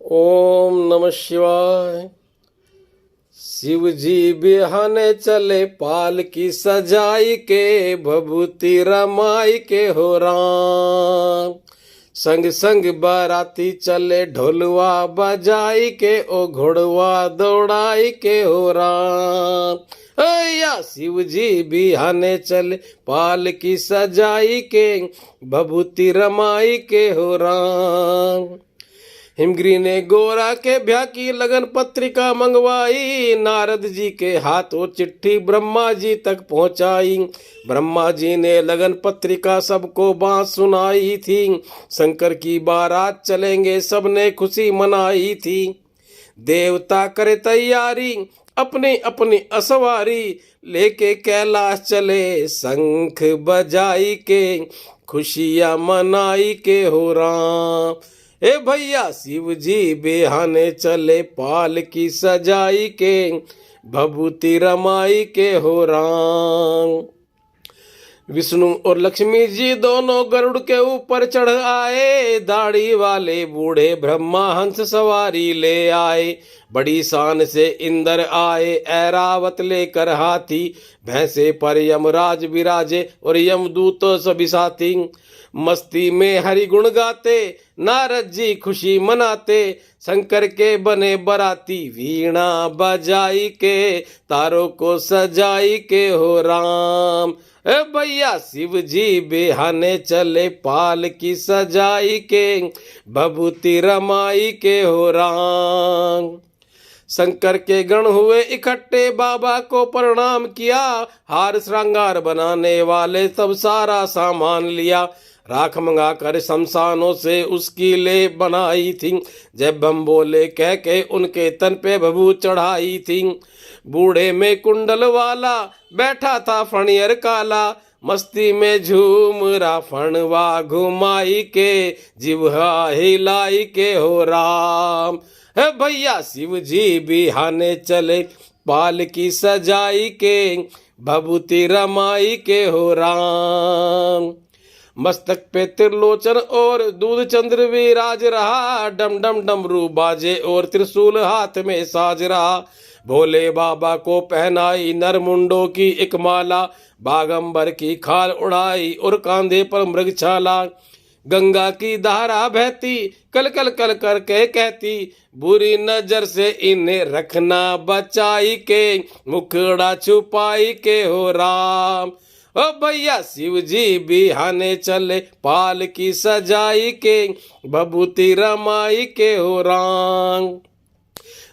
ओम नमः शिवाय। शिव जी बिहाने चले पाल की सजाई के, भभूति रमाई के हो राम। संग संग बाराती चले ढोलवा बजाई के, ओ घोड़वा दौड़ाई के हो राम। या शिव जी बिहाने चले पाल की सजाई के, भभूति रमाई के हो राम। हिमगिरी ने गोरा के ब्याह की लगन पत्रिका मंगवाई, नारद जी के हाथों चिट्ठी ब्रह्मा जी तक पहुंचाई। ब्रह्मा जी ने लगन पत्रिका सबको बात सुनाई थी, शंकर की बारात चलेंगे सबने खुशी मनाई थी। देवता करे तैयारी अपनी अपनी असवारी, लेके कैलाश चले शंख बजाई के, खुशियां मनाई के हो राम। ए भैया शिव जी बिहाने चले पाल की सजाई के, भभूति रमाई के हो राम। विष्णु और लक्ष्मी जी दोनों गरुड़ के ऊपर चढ़ आए, दाढ़ी वाले बूढ़े ब्रह्मा हंस सवारी ले आए। बड़ी शान से इंद्र आए ऐरावत लेकर हाथी, भैंसे पर यमराज विराजे और यमदूत सभी साथी। मस्ती में हरि गुण गाते नारद जी खुशी मनाते, शंकर के बने बराती वीणा बजाई के, तारों को सजाई के हो राम। ए भैया शिव जी बिहाने चले पाल की सजाई के, भभूति रमाई के हो राम। शंकर के गण हुए इकट्ठे बाबा को प्रणाम किया, हार श्रृंगार बनाने वाले सब सारा सामान लिया। राख मंगा कर शमशानों से उसकी ले बनाई थी, जब बम बोले कह के उनके तन पे भभू चढ़ाई थी। बूढ़े में कुंडल वाला बैठा था फणियर काला, मस्ती में झूम रहा फणवा घुमाई के, जिह्वा हिलाई के हो राम। है भैया शिव जी बिहाने चले पाल की सजाई के, भभूति रमाई के हो राम। मस्तक पे त्रिलोचन और दूध चंद्र विराज रहा, डम डम डमरू बाजे और त्रिशूल हाथ में साज रहा। भोले बाबा को पहनाई नरमुंडों की एक माला, बागंबर की खाल उड़ाई और कांधे पर मृगछाला। गंगा की धारा बहती कल कल कल करके कहती, बुरी नजर से इन्हें रखना बचाई के, मुखड़ा छुपाई के हो राम। ओ भैया शिव जी बिहाने चले पाल की सजाई के, भभूति रमाई के हो राम।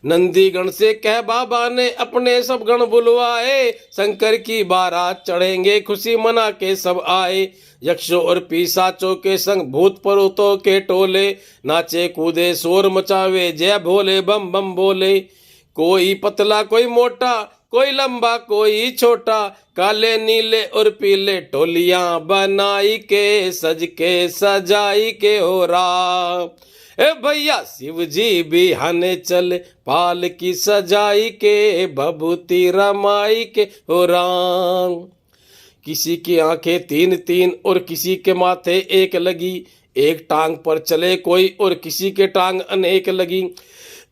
नंदी गण से कह बाबा ने अपने सब गण बुलवाए, शंकर की बारात चढ़ेंगे खुशी मना के सब आए। यक्षों और पिशाचों के संग भूत परोतों के टोले, नाचे कूदे शोर मचावे जय भोले बम बम बोले। कोई पतला कोई मोटा कोई लंबा कोई छोटा, काले नीले और पीले टोलियां बनाई के, सज के सजाई के हो राम। ए भैया शिव जी बिहाने चले पाल की सजाई के, भभूति रमाई के हो राम। किसी की आंखें तीन तीन और किसी के माथे एक लगी, एक टांग पर चले कोई और किसी के टांग अनेक लगी।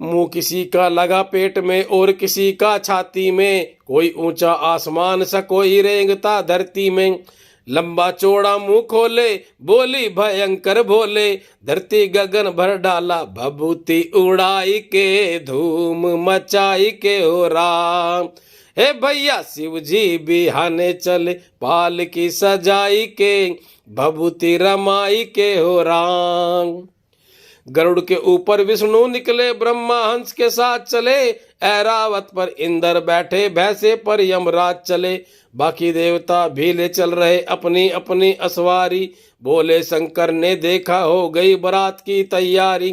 मुंह किसी का लगा पेट में और किसी का छाती में, कोई ऊंचा आसमान सा कोई रेंगता धरती में। लंबा चौड़ा मुंह खोले बोली भयंकर भोले, धरती गगन भर डाला भभूति उड़ाई के, धूम मचाई के हो राम। हे भैया शिव जी बिहाने चले पाल की सजाई के, भभूति रमाई के हो राम। गरुड़ के ऊपर विष्णु निकले ब्रह्मा हंस के साथ चले, ऐरावत पर इंद्र बैठे भैंसे पर यमराज चले। बाकी देवता भी ले चल रहे अपनी अपनी असवारी, बोले शंकर ने देखा हो गई बारात की तैयारी।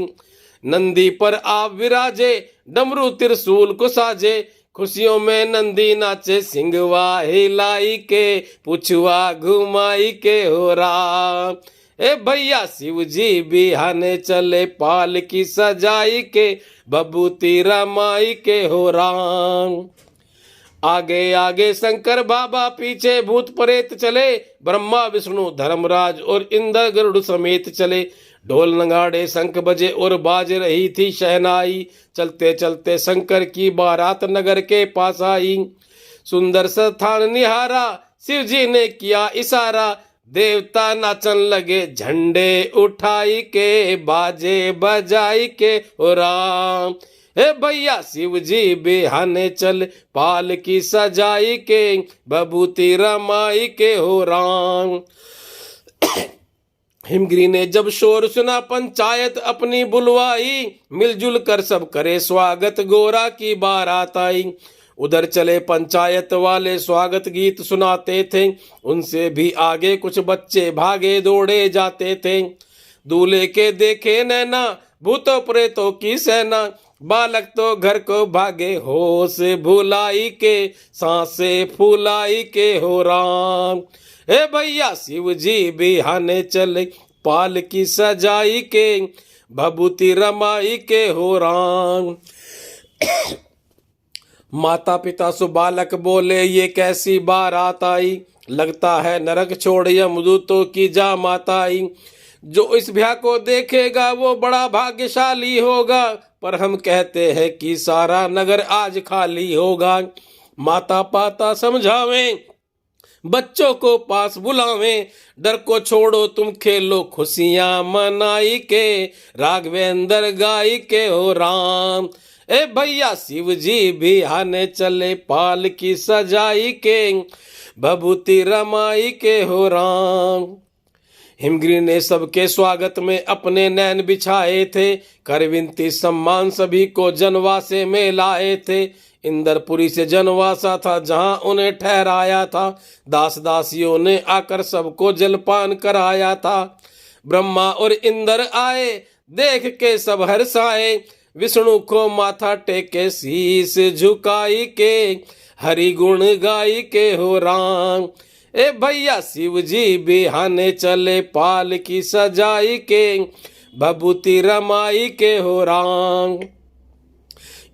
नंदी पर आप विराजे डमरू त्रिशूल को साजे, खुशियों में नंदी नाचे सिंगवा हिलाई के, पुछवा घुमाई के हो राम। ए भैया शिव जी बिहाने चले पाल की सजाई के, भभूति रमाई के हो राम। आगे आगे शंकर बाबा पीछे भूत प्रेत चले, ब्रह्मा विष्णु धर्मराज और इंद्र गरुड़ समेत चले। ढोल नगाड़े शंख बजे और बाज रही थी शहनाई। चलते चलते शंकर की बारात नगर के पास आई। सुंदर स्थान निहारा, शिव जी ने किया इशारा, देवता नाचन लगे झंडे उठाई के, बाजे बजाई के ओ राम। हे भैया शिव जी बिहाने चल, पाल की सजाई के, बबूती रमाई के हो राम। हिमगिरी ने जब शोर सुना पंचायत अपनी बुलवाई, मिलजुल कर सब करे स्वागत गोरा की बारात आई। उधर चले पंचायत वाले स्वागत गीत सुनाते थे, उनसे भी आगे कुछ बच्चे भागे दौड़े जाते थे। दूल्हे के देखे नैना, भूतों प्रेतों की सेना, बालक तो घर को भागे होश भुलाई के, सांसे फुलाई के हो राम। हे भैया शिव जी बिहाने चले, पाल की सजाई के, भभूति रमाई के हो राम। माता पिता सु बालक बोले ये कैसी बारात आई, लगता है नरक छोड़ यमदूतों की जा माता आई। जो इस ब्याह को देखेगा वो बड़ा भाग्यशाली होगा, पर हम कहते हैं कि सारा नगर आज खाली होगा। माता पाता समझावें, बच्चों को पास बुलावें, डर को छोड़ो तुम खेलो खुशियां मनाई के, राघवेंद्र गाई के हो राम। ए भैया शिव जी बिहाने चले, पाल की सजाई के, भभूति रमाई के हो राम। हिमगिरी ने सबके स्वागत में अपने नैन बिछाए थे, कर विनती सम्मान सभी को जनवासे में लाए थे। इंद्रपुरी से जनवासा था जहां उन्हें ठहराया था, दास दासियों ने आकर सबको जलपान कराया था। ब्रह्मा और इंद्र आए देख के सब हर्षाए, विष्णु को माथा टेके शीस झुकाई के, हरि गुण गाई के हो राम। ए भैया शिव जी बिहाने चले, पाल की सजाई के, भभूति रमाई के हो राम।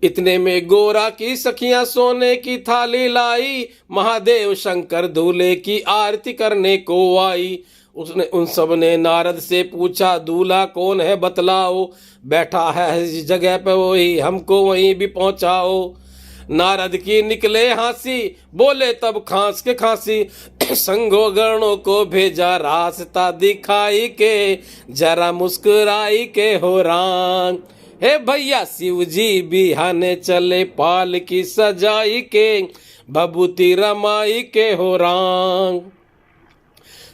इतने में गोरा की सखियां सोने की थाली लाई, महादेव शंकर दूल्हे की आरती करने को आई। उसने उन सब ने नारद से पूछा दूल्हा कौन है बतलाओ, बैठा है इस जगह पे वही हमको वहीं भी पहुंचाओ। नारद की निकले हंसी, बोले तब खांस के खांसी, संगो गणों को भेजा रास्ता दिखाई के, जरा मुस्कुराई के हो राम। हे भैया शिव जी बिहाने चले, पाल की सजाई के, भभूति रमाई के हो राम।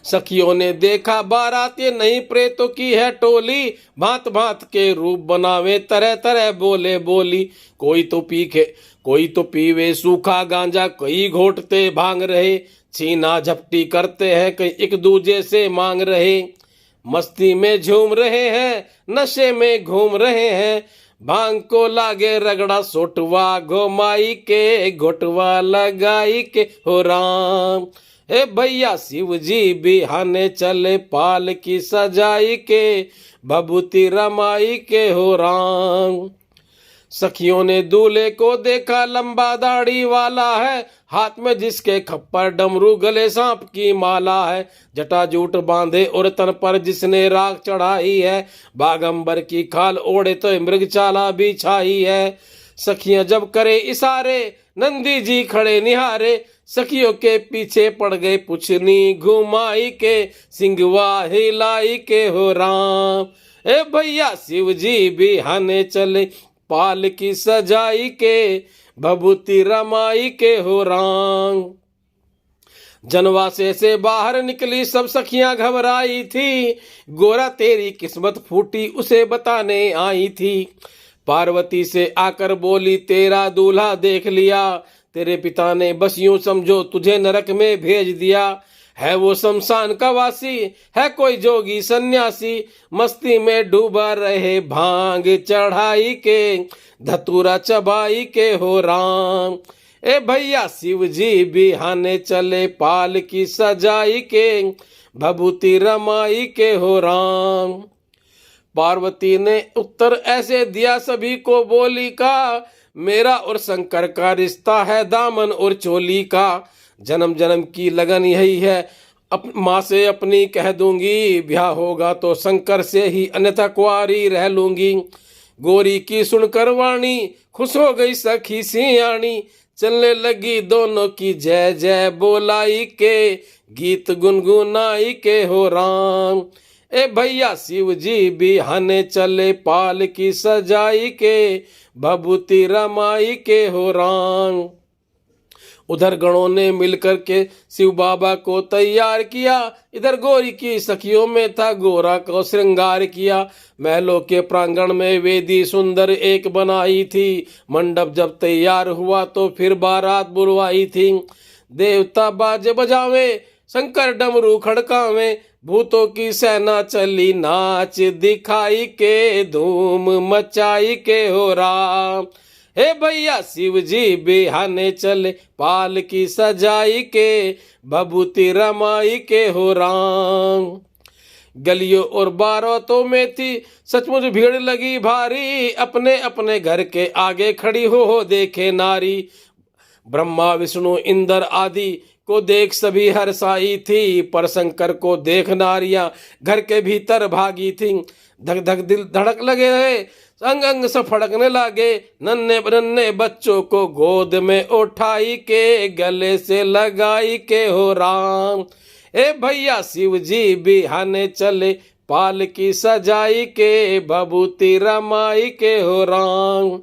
सखियों ने देखा बारात ये नहीं प्रेतों की है टोली, भांत भांत के रूप बनावे तरह तरह बोले बोली। कोई तो पीवे सूखा गांजा, कई घोटते भांग रहे, छीना झपटी करते हैं कई एक दूजे से मांग रहे। मस्ती में झूम रहे हैं, नशे में घूम रहे हैं, भांग को लागे रगड़ा सोटवा घुमाई के, घोटवा लगाई के हो राम। हे भैया शिव जी बिहाने चले, पाल की सजाई के, भभूति रमाई के हो राम। सखियों ने दूल्हे को देखा लंबा दाढ़ी वाला है, हाथ में जिसके खप्पर डमरू, गले सांप की माला है, जटा जूट बांधे और तन पर जिसने राख चढ़ाई है, बागंबर की खाल ओढ़े तो मृग चाला भी छाई है। सखियां जब करे इशारे, नंदी जी खड़े निहारे, सखियों के पीछे पड़ गए पुछनी घुमाई के, सिंगवा हिलाई के हो राम। ए भैया शिव जी बिहाने चले, पाल की सजाई के, भभूति रमाई के हो राम। जनवासे से बाहर निकली सब सखियां घबराई थी, गोरा तेरी किस्मत फूटी उसे बताने आई थी। पार्वती से आकर बोली तेरा दूल्हा देख लिया, तेरे पिता ने बस यूं समझो तुझे नरक में भेज दिया। है वो शमशान का वासी, है कोई जोगी सन्यासी, मस्ती में डूबा रहे भांग चढ़ाई के, धतूरा चबाई के हो राम। ए भैया शिव जी बिहाने चले, पाल की सजाई के, भभूति रमाई के हो राम। पार्वती ने उत्तर ऐसे दिया सभी को बोली का, मेरा और शंकर का रिश्ता है दामन और चोली का, जन्म जन्म की लगन यही है माँ से अपनी कह दूंगी, ब्याह होगा तो शंकर से ही, अन्यथा कुंवारी रह लूंगी। गोरी की सुनकर वाणी, खुश हो गई सखी सियाणी। चलने लगी दोनों की जय जय बोलाई के, गीत गुनगुनाई के हो राम। ए भैया शिव जी बिहाने चले, पाल की सजाई के, भभूति रमाई के हो राम। उधर गणों ने मिलकर के शिव बाबा को तैयार किया, इधर गोरी की सखियों में था गोरा को श्रृंगार किया। महलों के प्रांगण में वेदी सुंदर एक बनाई थी, मंडप जब तैयार हुआ तो फिर बारात बुलवाई थी। देवता बाजे बजावे, शंकर डमरू खड़कावे, भूतों की सेना चली नाच दिखाई के, धूम मचाई के हो राम। हे भैया शिव जी बिहाने चले, पाल की सजाई के, भभूति रमाई के हो राम। गलियों और बारातों में थी सचमुच भीड़ लगी भारी, अपने अपने घर के आगे खड़ी हो देखे नारी। ब्रह्मा विष्णु इंद्र आदि को देख सभी हर्षाई थी, पर शंकर को देख नारियां घर के भीतर भागी थी। धक धक दिल धड़क लगे रहे, अंग अंग से फड़कने लागे। नन्हे नन्हे बच्चों को गोद में उठाई के, गले से लगाई के हो राम। ए भैया शिव जी बिहाने चले, पाल की सजाई के, भभूति रमाई के हो राम।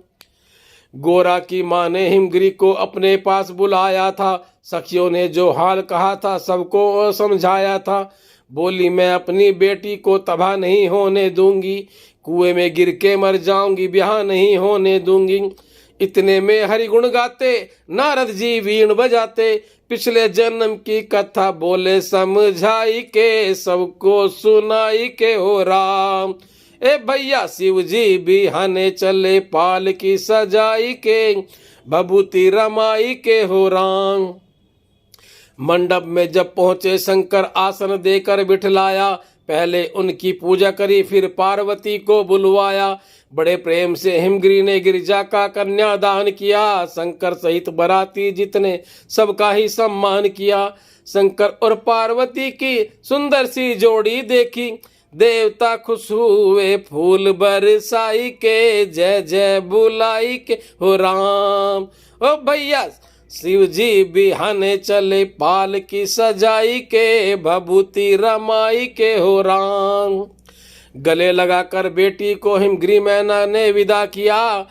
गोरा की माँ ने हिमगिरी को अपने पास बुलाया था, सखियों ने जो हाल कहा था सबको समझाया था। बोली मैं अपनी बेटी को तबाह नहीं होने दूंगी, कुएं में गिर के मर जाऊंगी, ब्याह नहीं होने दूंगी। इतने में हरि गुण गाते नारद जी वीण बजाते, पिछले जन्म की कथा बोले समझाई के, सबको सुनाई के हो राम। ए भैया शिव जी बिहाने चले, पाल की सजाई के, भभूति रमाई के हो राम। मंडप में जब पहुंचे शंकर आसन देकर बिठलाया, पहले उनकी पूजा करी फिर पार्वती को बुलवाया। बड़े प्रेम से हिमगिरी ने गिरिजा का कन्यादान किया, शंकर सहित बराती जितने सबका ही सम्मान किया। शंकर और पार्वती की सुंदर सी जोड़ी देखी, देवता खुश हुए फूल बरसाई के, जय जय बुलाई के हो राम। ओ भैया शिव जी बिहाने चले, पाल की सजाई के, भभूति रमाई के हो राम। गले लगाकर बेटी को हिमगिरी मैना ने विदा किया,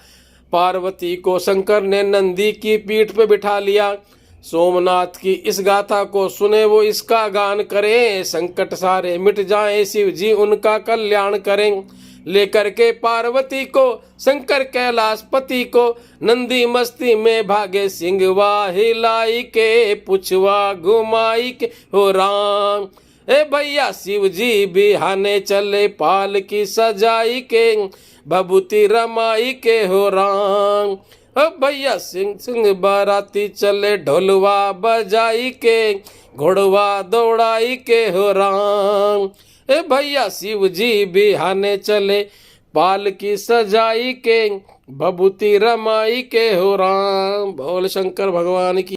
पार्वती को शंकर ने नंदी की पीठ पे बिठा लिया। सोमनाथ की इस गाथा को सुने वो इसका गान करें, संकट सारे मिट जाएं, शिव जी उनका कल्याण करें। लेकर के पार्वती को शंकर कैलाश पति को, नंदी मस्ती में भागे सिंगवा हिलाई के, पुछवा घुमाई के हो राम। ए भैया शिव जी बिहाने चले, पाल की सजाई के, भभूति रमाई के हो राम। ओ भैया सिंह सिंह बाराती चले, ढोलवा बजाई के, घोड़वा दौड़ाई के हो राम। ए भैया शिव जी बिहाने चले, पाल की सजाई के, भभूति रमाई के हो राम। बोल शंकर भगवान की।